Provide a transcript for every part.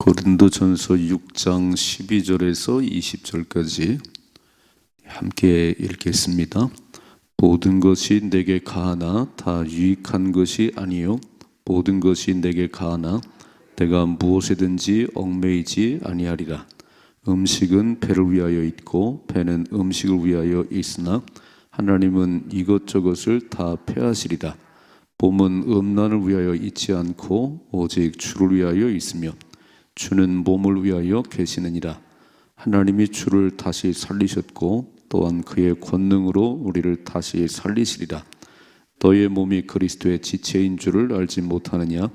고린도전서 6장 12절에서 20절까지 함께 읽겠습니다. 모든 것이 내게 가하나 다 유익한 것이 아니요 모든 것이 내게 가하나 내가 무엇에든지 얽매이지 아니하리라. 음식은 배를 위하여 있고 배는 음식을 위하여 있으나 하나님은 이것저것을 다 폐하시리라. 몸은 음란을 위하여 있지 않고 오직 주를 위하여 있으며 주는 몸을 위하여 계시느니라. 하나님이 주를 다시 살리셨고 또한 그의 권능으로 우리를 다시 살리시리라. 너의 몸이 그리스도의 지체인 줄을 알지 못하느냐?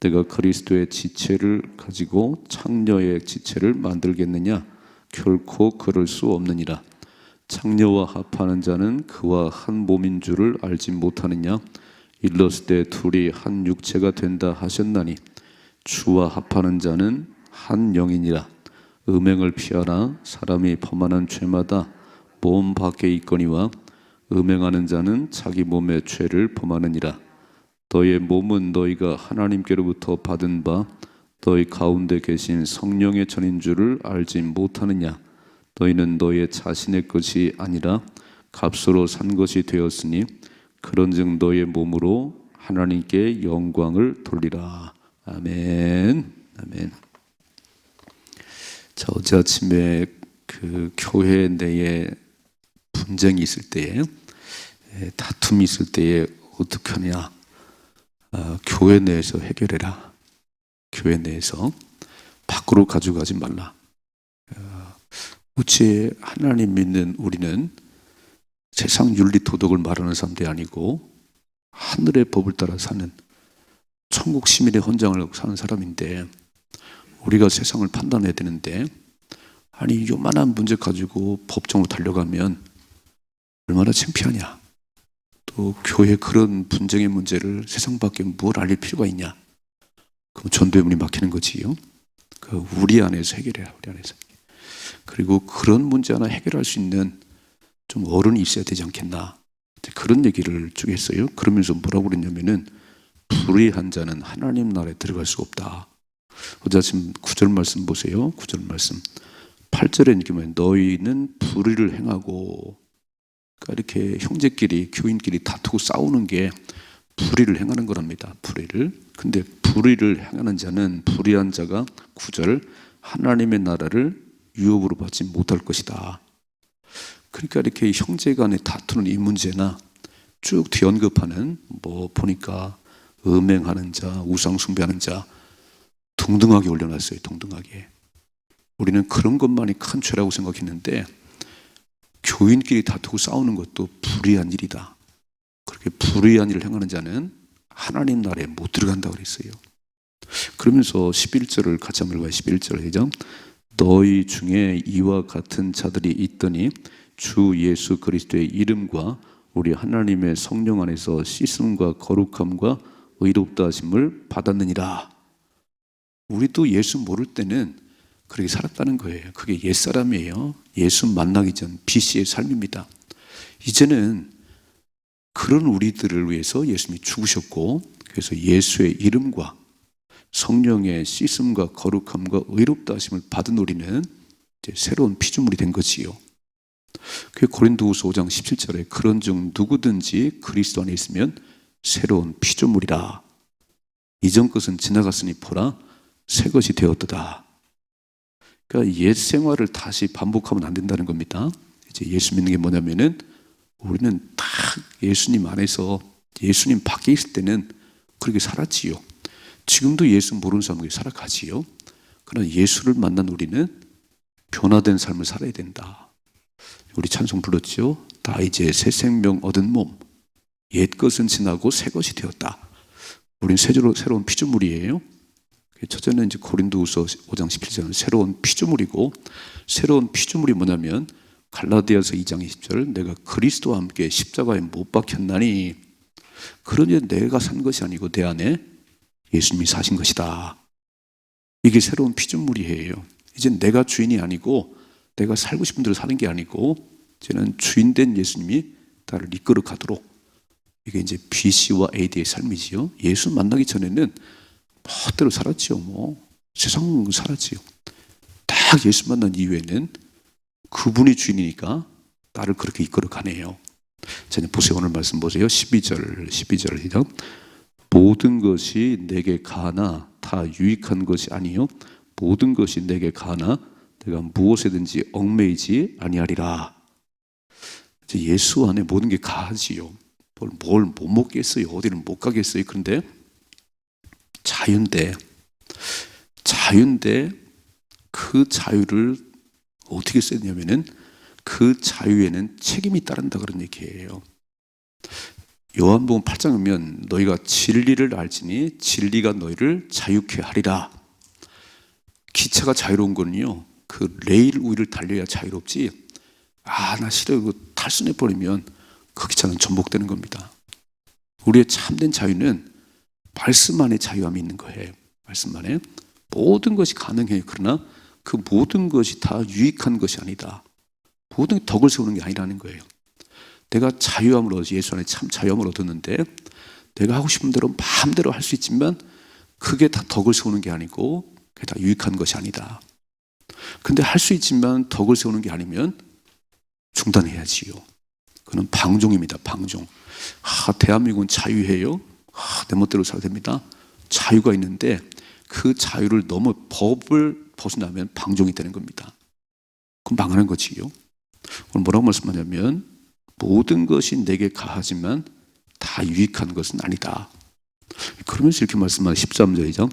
내가 그리스도의 지체를 가지고 창녀의 지체를 만들겠느냐? 결코 그럴 수 없느니라. 창녀와 합하는 자는 그와 한 몸인 줄을 알지 못하느냐? 일렀을 때 둘이 한 육체가 된다 하셨나니 주와 합하는 자는 한 영이니라. 음행을 피하라. 사람이 범하는 죄마다 몸 밖에 있거니와 음행하는 자는 자기 몸의 죄를 범하느니라. 너의 몸은 너희가 하나님께로부터 받은 바 너희 가운데 계신 성령의 전인 줄을 알지 못하느냐? 너희는 너희 자신의 것이 아니라 값으로 산 것이 되었으니 그런즉 너의 몸으로 하나님께 영광을 돌리라. 아멘. 아멘. 자, 어제 아침에 그 교회 내에 분쟁이 있을 때에, 다툼이 있을 때에 어떻게 하냐? 교회 내에서 해결해라. 교회 내에서 밖으로 가져가지 말라. 어째 하나님 믿는 우리는 세상 윤리 도덕을 말하는 사람들이 아니고 하늘의 법을 따라 사는 천국 시민의 헌장을 사는 사람인데 우리가 세상을 판단해야 되는데 아니 요만한 문제 가지고 법정으로 달려가면 얼마나 창피하냐. 또 교회 그런 분쟁의 문제를 세상 밖에 뭘 알릴 필요가 있냐. 그럼 전도회문이 막히는 거지요. 우리 안에서 해결해야. 우리 안에서. 그리고 그런 문제 하나 해결할 수 있는 좀 어른이 있어야 되지 않겠나. 그런 얘기를 쭉 했어요. 그러면서 뭐라고 그랬냐면은 불의한 자는 하나님 나라에 들어갈 수가 없다. 어제 아침 9절 말씀 보세요. 9절 말씀 8절에 이렇게 말해요. 너희는 불의를 행하고, 그러니까 이렇게 형제끼리 교인끼리 다투고 싸우는 게 불의를 행하는 거랍니다. 불의를. 근데 불의를 행하는 자는 불의한 자가 9절 하나님의 나라를 유업으로 받지 못할 것이다. 그러니까 이렇게 형제 간에 다투는 이 문제나 쭉 뒤언급하는 뭐 보니까 음행하는 자, 우상 숭배하는 자 동등하게 올려놨어요. 동등하게. 우리는 그런 것만이 큰 죄라고 생각했는데 교인끼리 다투고 싸우는 것도 불의한 일이다. 그렇게 불의한 일을 행하는 자는 하나님 나라에 못 들어간다고 그랬어요. 그러면서 11절을 같이 한번 읽어요. 11절 해죠. 너희 중에 이와 같은 자들이 있더니 주 예수 그리스도의 이름과 우리 하나님의 성령 안에서 씻음과 거룩함과 의롭다 하심을 받았느니라. 우리도 예수 모를 때는 그렇게 살았다는 거예요. 그게 옛사람이에요. 예수 만나기 전 BC의 삶입니다. 이제는 그런 우리들을 위해서 예수님이 죽으셨고, 그래서 예수의 이름과 성령의 씻음과 거룩함과 의롭다 하심을 받은 우리는 이제 새로운 피조물이 된 거지요. 그 고린도후서 5장 17절에 그런즉 누구든지 그리스도 안에 있으면 새로운 피조물이라. 이전 것은 지나갔으니 보라 새 것이 되었도다. 그러니까 옛 생활을 다시 반복하면 안 된다는 겁니다. 이제 예수 믿는 게 뭐냐면은 우리는 딱 예수님 안에서 예수님 밖에 있을 때는 그렇게 살았지요. 지금도 예수 모르는 사람들이 살아가지요. 그러나 예수를 만난 우리는 변화된 삶을 살아야 된다. 우리 찬송 불렀죠. 다 이제 새 생명 얻은 몸, 옛 것은 지나고 새 것이 되었다. 우리는 새로운 피조물이에요. 첫째는 이제 고린도후서 5장 17절은 새로운 피조물이고, 새로운 피조물이 뭐냐면 갈라디아서 2장 20절 내가 그리스도와 함께 십자가에 못 박혔나니, 그러니 내가 산 것이 아니고 내 안에 예수님이 사신 것이다. 이게 새로운 피조물이에요. 이제 내가 주인이 아니고 내가 살고 싶은 대로 사는 게 아니고 이제는 주인된 예수님이 나를 이끌어 가도록, 이게 이제 BC와 AD의 삶이지요. 예수 만나기 전에는 멋대로 살았지요. 세상 살았지요. 딱 예수 만난 이후에는 그분이 주인이니까 나를 그렇게 이끌어 가네요. 자, 보세요. 오늘 말씀 보세요. 12절 시작. 모든 것이 내게 가하나 다 유익한 것이 아니요 모든 것이 내게 가하나 내가 무엇에든지 얽매이지 아니하리라. 예수 안에 모든 게 가하지요. 뭘 못 먹겠어요. 어디를 못 가겠어요. 그런데 자유인데 그 자유를 어떻게 쓰냐면은 그 자유에는 책임이 따른다 그런 얘기예요. 요한복음 8장 보면 너희가 진리를 알지니 진리가 너희를 자유케 하리라. 기차가 자유로운 거는요, 그 레일 위를 달려야 자유롭지, 나 싫어 이거 탈선해 버리면 그 기차는 전복되는 겁니다. 우리의 참된 자유는 말씀 안에 자유함이 있는 거예요. 말씀 안에 모든 것이 가능해요. 그러나 그 모든 것이 다 유익한 것이 아니다. 모든 게 덕을 세우는 게 아니라는 거예요. 내가 자유함을 얻어, 예수 안에 참 자유함을 얻었는데 내가 하고 싶은 대로 마음대로 할 수 있지만 그게 다 덕을 세우는 게 아니고 그게 다 유익한 것이 아니다. 근데 할 수 있지만 덕을 세우는 게 아니면 중단해야지요. 그는 방종입니다. 방종. 대한민국은 자유해요. 내 멋대로 살아야 됩니다. 자유가 있는데 그 자유를 넘어 법을 벗어나면 방종이 되는 겁니다. 그럼 망하는 거지요. 오늘 뭐라고 말씀하냐면 모든 것이 내게 가하지만 다 유익한 것은 아니다. 그러면서 이렇게 말씀하는 13절이죠.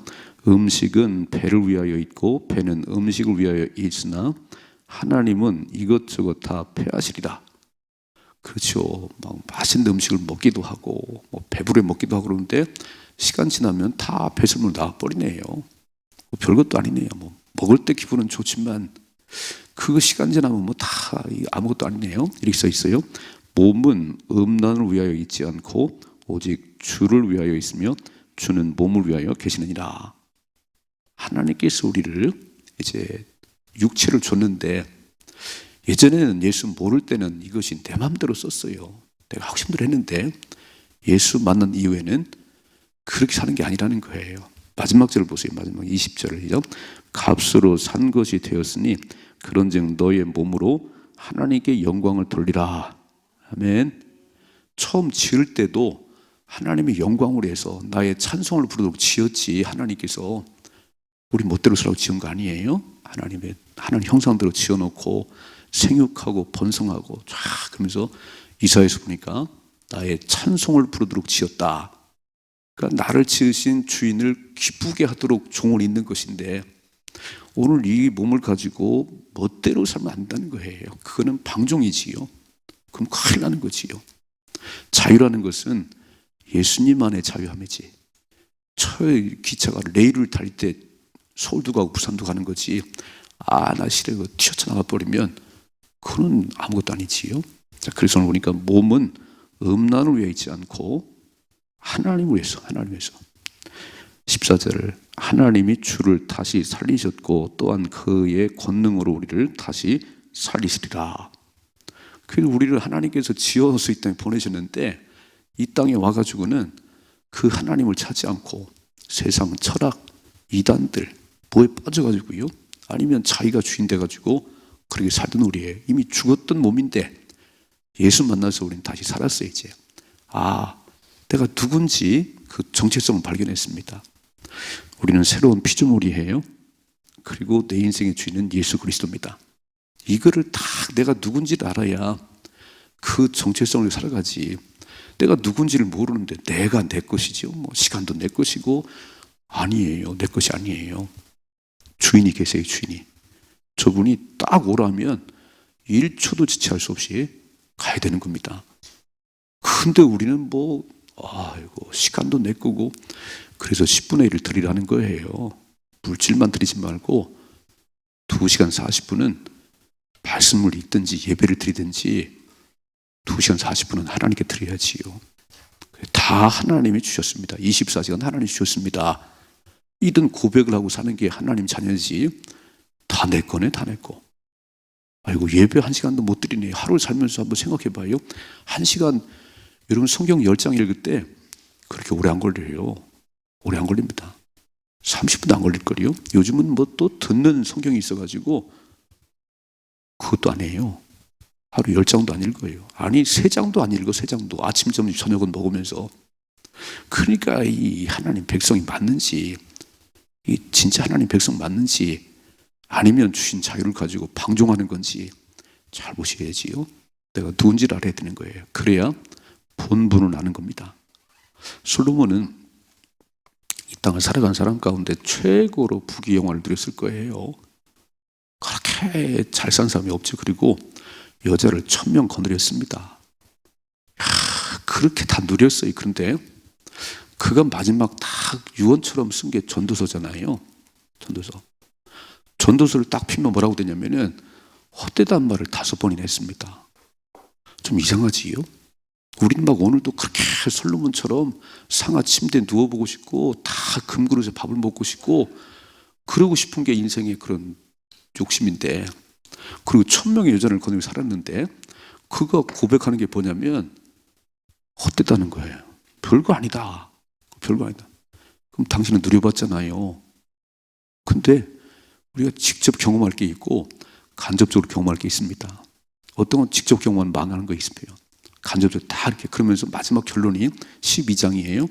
음식은 배를 위하여 있고 배는 음식을 위하여 있으나 하나님은 이것저것 다 패하시리라. 그렇죠. 막 맛있는 음식을 먹기도 하고 배부르게 먹기도 하고 그러는데 시간 지나면 다 배설물 나와버리네요. 별것도 아니네요. 먹을 때 기분은 좋지만 그거 시간 지나면 다 아무것도 아니네요. 이렇게 써 있어요. 몸은 음란을 위하여 있지 않고 오직 주를 위하여 있으며 주는 몸을 위하여 계시느니라. 하나님께서 우리를 이제 육체를 줬는데 예전에는 예수 모를 때는 이것이 내 마음대로 썼어요. 내가 하고 싶은 대로 했는데 예수 만난 이후에는 그렇게 사는 게 아니라는 거예요. 마지막 절을 보세요. 마지막 20절이죠. 값으로 산 것이 되었으니 그런즉 너의 몸으로 하나님께 영광을 돌리라. 아멘. 처음 지을 때도 하나님의 영광을 위해서 나의 찬송을 부르도록 지었지. 하나님께서 우리 멋대로 살라고 지은 거 아니에요. 하나님 형상대로 지어놓고 생육하고 번성하고 쫙 그러면서 이사야서 보니까 나의 찬송을 부르도록 지었다. 그러니까 나를 지으신 주인을 기쁘게 하도록 종을 잇는 것인데 오늘 이 몸을 가지고 멋대로 살면 안 된다는 거예요. 그거는 방종이지요. 그럼 큰일 나는 거지요. 자유라는 것은 예수님 안의 자유함이지. 기차가 레일을 달릴 때 서울도 가고 부산도 가는 거지. 나 싫어 이거 튀어나가 버리면 그건 아무것도 아니지요. 자, 그래서 오늘 보니까 몸은 음란을 위해 있지 않고 하나님을 위해서, 하나님 위해서. 14절을 하나님이 주를 다시 살리셨고 또한 그의 권능으로 우리를 다시 살리시리라. 그 우리를 하나님께서 지어서 이 땅에 보내셨는데 이 땅에 와가지고는 그 하나님을 찾지 않고 세상 철학, 이단들 뭐에 빠져가지고요. 아니면 자기가 주인 돼가지고 그렇게 살던 우리예요. 이미 죽었던 몸인데 예수 만나서 우리는 다시 살았어요. 이제 내가 누군지 그 정체성을 발견했습니다. 우리는 새로운 피조물이에요. 그리고 내 인생의 주인은 예수 그리스도입니다. 이거를 다 내가 누군지를 알아야 그 정체성을 살아가지. 내가 누군지를 모르는데 내가 내 것이지요. 시간도 내 것이고 아니에요. 내 것이 아니에요. 주인이 계세요. 주인이. 저분이 딱 오라면 1초도 지체할 수 없이 가야 되는 겁니다. 근데 우리는 시간도 내 거고 그래서 10분의 1을 드리라는 거예요. 물질만 드리지 말고 2시간 40분은 말씀을 읽든지 예배를 드리든지 2시간 40분은 하나님께 드려야지요. 다 하나님이 주셨습니다. 24시간 하나님이 주셨습니다. 이든 고백을 하고 사는 게 하나님 자녀지 다 내 거네, 다 내 거. 예배 1시간도 못 드리네. 하루를 살면서 한번 생각해 봐요. 1시간, 여러분 성경 10장 읽을 때 그렇게 오래 안 걸려요. 오래 안 걸립니다. 30분도 안 걸릴걸요. 요즘은 뭐 또 듣는 성경이 있어가지고 그것도 안 해요. 하루 10장도 안 읽어요. 아니 3장도 안 읽어. 3장도 아침 점심 저녁은 먹으면서. 그러니까 이 하나님 백성이 맞는지, 이 진짜 하나님 백성 맞는지, 아니면 주신 자유를 가지고 방종하는 건지 잘 보셔야지요. 내가 누군지를 알아야 되는 거예요. 그래야 본분을 아는 겁니다. 솔로몬은 이 땅을 살아간 사람 가운데 최고로 부귀영화를 누렸을 거예요. 그렇게 잘 산 사람이 없죠. 그리고 여자를 1000명 거느렸습니다. 그렇게 다 누렸어요. 그런데 그가 마지막 딱 유언처럼 쓴 게 전도서잖아요. 전도서를 딱 피면 뭐라고 되냐면은 헛되다는 말을 5번이나 했습니다. 좀 이상하지요? 우린 막 오늘도 그렇게 솔로몬처럼 상하 침대에 누워보고 싶고 다 금그릇에 밥을 먹고 싶고 그러고 싶은 게 인생의 그런 욕심인데, 그리고 1000명의 여자를 거느리고 살았는데 그가 고백하는 게 뭐냐면 헛되다는 거예요. 별거 아니다. 그럼 당신은 누려봤잖아요. 근데 우리가 직접 경험할 게 있고 간접적으로 경험할 게 있습니다. 어떤 건 직접 경험하면 망하는 거 있어요. 간접적으로 다 이렇게. 그러면서 마지막 결론이 12장이에요.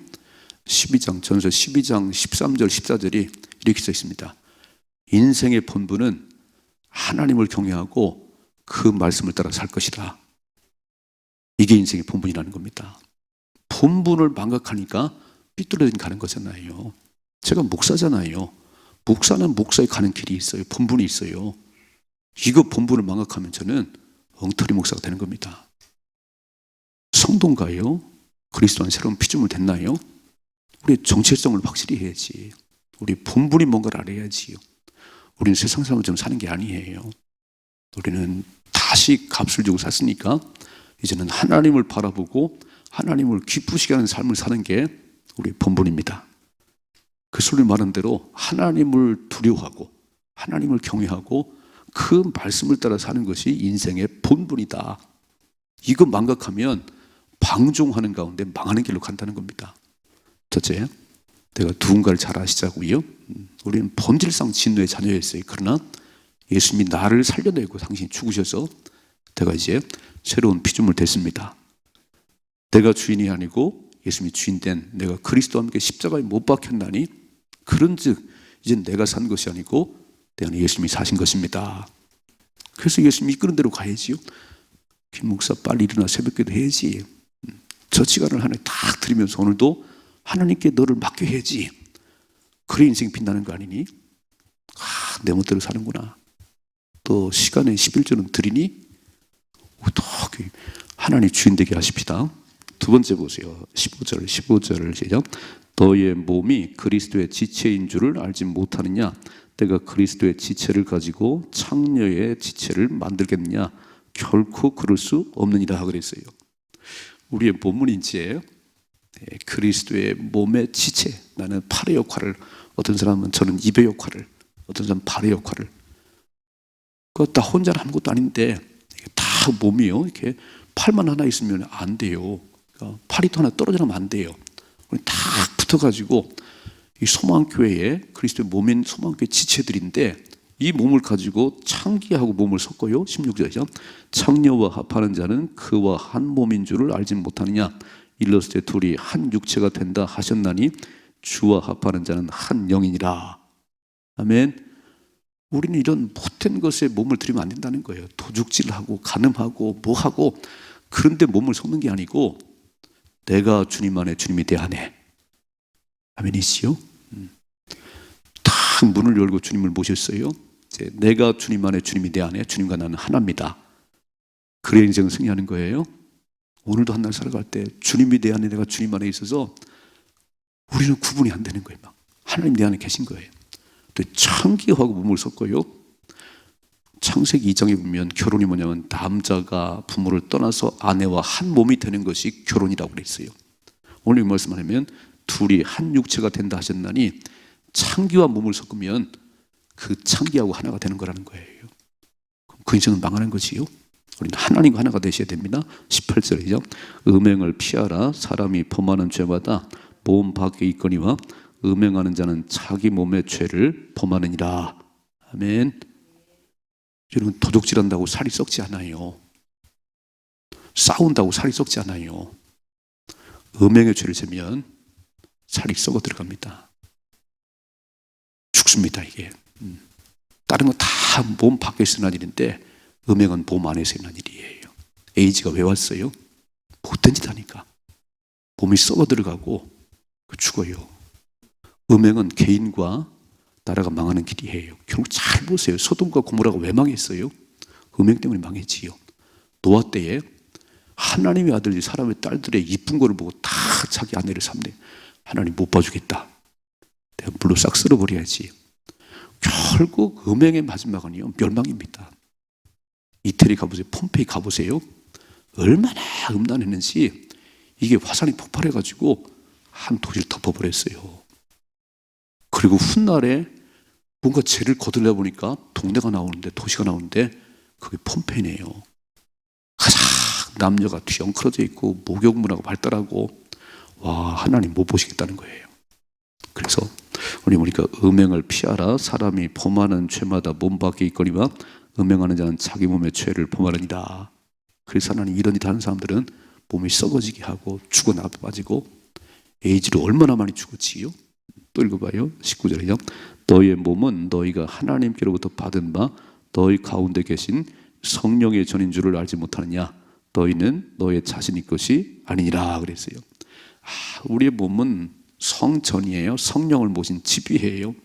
12장, 전서 12장 13절 14절이 이렇게 써 있습니다. 인생의 본분은 하나님을 경외하고 그 말씀을 따라 살 것이다. 이게 인생의 본분이라는 겁니다. 본분을 망각하니까 삐뚤어진 가는 거잖아요. 제가 목사잖아요. 목사는 목사에 가는 길이 있어요. 본분이 있어요. 이거 본분을 망각하면 저는 엉터리 목사가 되는 겁니다. 성도인가요? 그리스도 안 새로운 피조물 됐나요? 우리 정체성을 확실히 해야지. 우리 본분이 뭔가를 알아야지요. 우리는 세상 사람처럼 사는 게 아니에요. 우리는 다시 값을 주고 샀으니까 이제는 하나님을 바라보고 하나님을 기쁘시게 하는 삶을 사는 게 우리 본분입니다. 그 소리 말한 대로 하나님을 두려워하고 하나님을 경외하고 그 말씀을 따라 사는 것이 인생의 본분이다. 이거 망각하면 방종하는 가운데 망하는 길로 간다는 겁니다. 첫째, 내가 누군가를 잘 아시자고요. 우리는 본질상 진노의 자녀였어요. 그러나 예수님이 나를 살려내고 당신이 죽으셔서 내가 이제 새로운 피조물 됐습니다. 내가 주인이 아니고 예수님이 주인된 내가 그리스도와 함께 십자가에 못 박혔나니 그런즉 이제 내가 산 것이 아니고 내 안에 예수님이 사신 것입니다. 그래서 예수님이 이끄는 대로 가야지요. 김 목사 빨리 일어나 새벽기도 해야지. 저 시간을 하나님 딱 드리면서 오늘도 하나님께 너를 맡겨야지. 그래 인생이 빛나는 거 아니니? 내 멋대로 사는구나. 또 시간에 11조는 드리니 어떻게 하나님 주인 되게 하십시다. 두 번째 보세요. 15절을 시작. 너의 몸이 그리스도의 지체인 줄을 알지 못하느냐? 내가 그리스도의 지체를 가지고 창녀의 지체를 만들겠느냐? 결코 그럴 수 없느니라 그랬어요. 우리의 몸은 이제 그리스도의 몸의 지체. 나는 팔의 역할을, 어떤 사람은 저는 입의 역할을, 어떤 사람은 발의 역할을. 그거 다 혼자는 아무것도 아닌데 다 몸이요. 이렇게 팔만 하나 있으면 안 돼요. 그러니까 팔이 또 하나 떨어져 나면 안 돼요. 우리 다 붙어가지고 이 소망교회에 그리스도의 몸인 소망교회 지체들인데 이 몸을 가지고 창기하고 몸을 섞어요. 16절이죠. 창녀와 합하는 자는 그와 한 몸인 줄을 알지 못하느냐? 일렀을 때 둘이 한 육체가 된다 하셨나니 주와 합하는 자는 한 영이니라. 아멘. 우리는 이런 못된 것에 몸을 들이면 안 된다는 거예요. 도둑질하고 간음하고 뭐하고 그런데 몸을 섞는 게 아니고 내가 주님 안에 주님이 내 안에. 아멘이시요? 딱 문을 열고 주님을 모셨어요. 이제 내가 주님 안에 주님이 내 안에 주님과 나는 하나입니다. 그래 인생을 승리하는 거예요. 오늘도 한 날 살아갈 때 주님이 내 안에 내가 주님 안에 있어서 우리는 구분이 안 되는 거예요. 막 하나님 내 안에 계신 거예요. 또 창기하고 몸을 섞어요. 창세기 2장에 보면 결혼이 뭐냐면 남자가 부모를 떠나서 아내와 한 몸이 되는 것이 결혼이라고 그랬어요. 오늘 이 말씀을 하면 둘이 한 육체가 된다 하셨나니 창기와 몸을 섞으면 그 창기하고 하나가 되는 거라는 거예요. 그럼 그 인생은 망하는 거지요. 우리는 하나님과 하나가 되셔야 됩니다. 18절이죠. 음행을 피하라. 사람이 범하는 죄마다 몸 밖에 있거니와 음행하는 자는 자기 몸의 죄를 범하느니라. 아멘. 여러분, 도둑질한다고 살이 썩지 않아요. 싸운다고 살이 썩지 않아요. 음행의 죄를 지면 살이 썩어 들어갑니다. 죽습니다, 이게. 다른 건 다 몸 밖에서 일어난 일인데 음행은 몸 안에서 일어난 일이에요. 에이즈가 왜 왔어요? 못된 짓 하니까. 몸이 썩어 들어가고 죽어요. 음행은 개인과 나라가 망하는 길이에요. 결국 잘 보세요. 소돔과 고모라가 왜 망했어요? 음행 때문에 망했지요. 노아 때에 하나님의 아들이 사람의 딸들의 이쁜 거를 보고 다 자기 아내를 삼네. 하나님 못 봐주겠다. 내가 물로 싹 쓸어버려야지. 결국 음행의 마지막은요, 멸망입니다. 이태리 가보세요. 폼페이 가보세요. 얼마나 음란했는지 이게 화산이 폭발해가지고 한 도시를 덮어버렸어요. 그리고 훗날에 뭔가 죄를 거들려 보니까 동네가 나오는데, 도시가 나오는데 그게 폼페이네요. 가장 남녀가 뒤엉클어져 있고 목욕 문화가 발달하고, 와, 하나님 못 보시겠다는 거예요. 그래서 우리 보니까 음행을 피하라. 사람이 범하는 죄마다 몸 밖에 있거니와 음행하는 자는 자기 몸의 죄를 범하느니라. 그래서 하나님 이런 일 하는 사람들은 몸이 썩어지게 하고 죽어 나빠지고 에이즈로 얼마나 많이 죽었지요? 또 읽어봐요. 19절이요. 너희의 몸은 너희가 하나님께로부터 받은 바 너희 가운데 계신 성령의 전인 줄을 알지 못하느냐. 너희는 너의 자신의 것이 아니니라 그랬어요. 우리의 몸은 성전이에요. 성령을 모신 집이에요.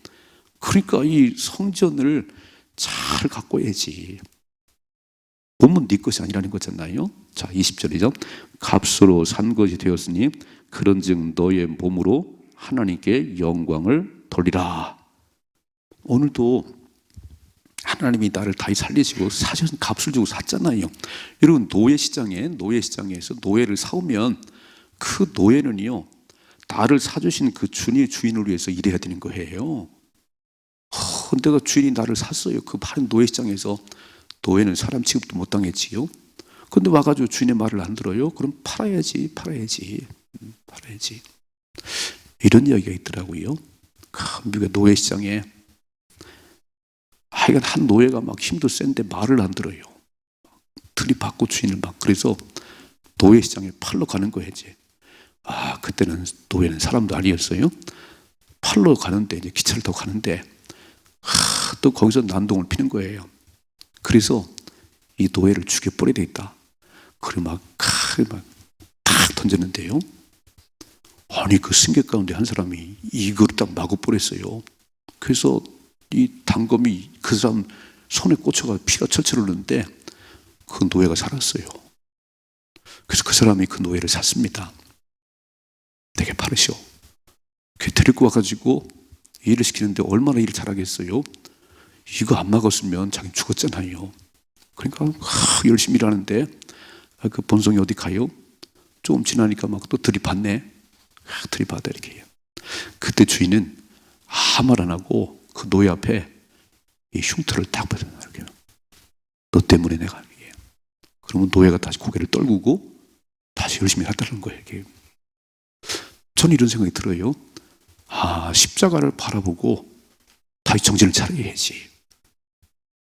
그러니까 이 성전을 잘 가꿔야지. 몸은 네 것이 아니라는 거잖아요. 자, 20절이죠. 값으로 산 것이 되었으니 그런즉 너의 몸으로 하나님께 영광을 돌리라. 오늘도 하나님이 나를 다시 살리시고 사실 값을 주고 샀잖아요. 여러분, 노예시장에서 노예를 사오면 그 노예는요, 나를 사주신 그 주인을 위해서 일해야 되는 거예요. 내가 주인이 나를 샀어요. 그 파는 노예시장에서. 노예는 사람 취급도 못 당했지요. 근데 와가지고 주인의 말을 안 들어요? 그럼 팔아야지. 이런 이야기가 있더라고요. 미국의 노예시장에 하여간 한 노예가 막 힘도 센데 말을 안 들어요. 들이받고 주인을 막. 그래서 노예시장에 팔러 가는 거예요, 이제. 그때는 노예는 사람도 아니었어요. 팔러 가는데, 이제 기차를 타고 가는데, 또 거기서 난동을 피는 거예요. 그래서 이 노예를 죽여버려야 되겠다. 그리고 막 탁 던졌는데요. 아니, 그 승객 가운데 한 사람이 이거를 딱 마구 버렸어요. 그래서 이 단검이 그 사람 손에 꽂혀가 피가 철철 흐르는데 그 노예가 살았어요. 그래서 그 사람이 그 노예를 샀습니다. 내게 팔으시오. 그 데리고 와가지고 일을 시키는데 얼마나 일을 잘하겠어요. 이거 안 막았으면 자기 죽었잖아요. 그러니까 열심히 일하는데 그 본성이 어디 가요? 조금 지나니까 막 또 들이받네. 들이받아 이렇게 해요. 그때 주인은 아무 말 안 하고 그 노예 앞에 이 흉터를 딱 받아요. 너 때문에 내가 이게. 그러면 노예가 다시 고개를 떨구고 다시 열심히 하다는 거예요. 이게. 저는 이런 생각이 들어요. 십자가를 바라보고 다시 정신을 차려야지.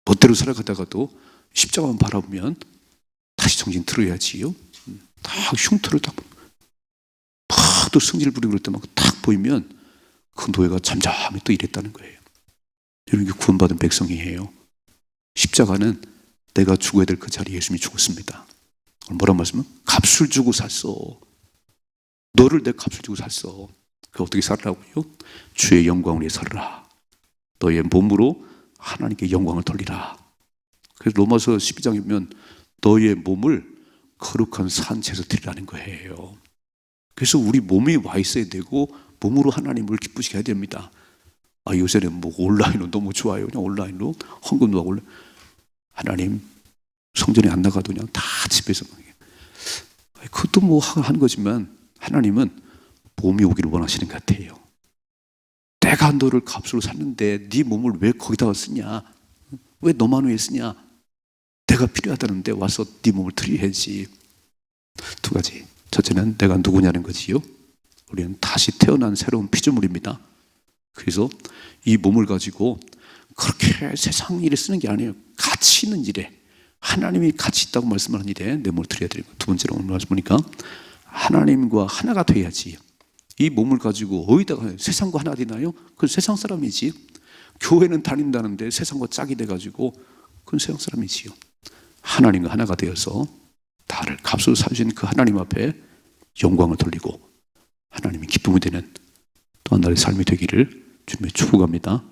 멋대로 살아가다가도 십자가만 바라보면 다시 정신 들어야지요. 딱 흉터를 딱 또 승질 부리고 그럴 때 막 딱 보이면 그 노예가 잠잠히 또 이랬다는 거예요. 이런 게 구원받은 백성이에요. 십자가는 내가 죽어야 될 그 자리에 예수님이 죽었습니다. 뭐란 말씀은? 값을 주고 샀어. 너를 내 값을 주고 샀어. 그 어떻게 살라고요? 주의 영광을 위해 살아라. 너의 몸으로 하나님께 영광을 돌리라. 그래서 로마서 12장에 보면 너의 몸을 거룩한 산채에서 드리라는 거예요. 그래서 우리 몸이 와 있어야 되고 몸으로 하나님을 기쁘시게 해야 됩니다. 요새는 뭐 온라인으로 너무 좋아요. 그냥 온라인으로 헌금도 하고 하나님 성전에 안 나가도 그냥 다 집에서 그것도 뭐 하는 거지만 하나님은 몸이 오기를 원하시는 것 같아요. 내가 너를 값으로 샀는데 네 몸을 왜 거기다가 쓰냐? 왜 너만 위해 쓰냐? 내가 필요하다는데 와서 네 몸을 드려야지. 두 가지. 첫째는 내가 누구냐는 거지요. 우리는 다시 태어난 새로운 피조물입니다. 그래서 이 몸을 가지고 그렇게 세상 일에 쓰는 게 아니에요. 가치 있는 일에, 하나님이 가치 있다고 말씀하는 일에 내 몸을 드려야 되고, 두 번째로 오늘 말씀 보니까 하나님과 하나가 돼야지. 이 몸을 가지고 어디다가 세상과 하나가 되나요? 그건 세상 사람이지. 교회는 다닌다는데 세상과 짝이 돼가지고 그건 세상 사람이지요. 하나님과 하나가 되어서 다를 값으로 사주신 그 하나님 앞에 영광을 돌리고 하나님이 기쁨이 되는 또 한 날의 삶이 되기를 주님의 축복합니다.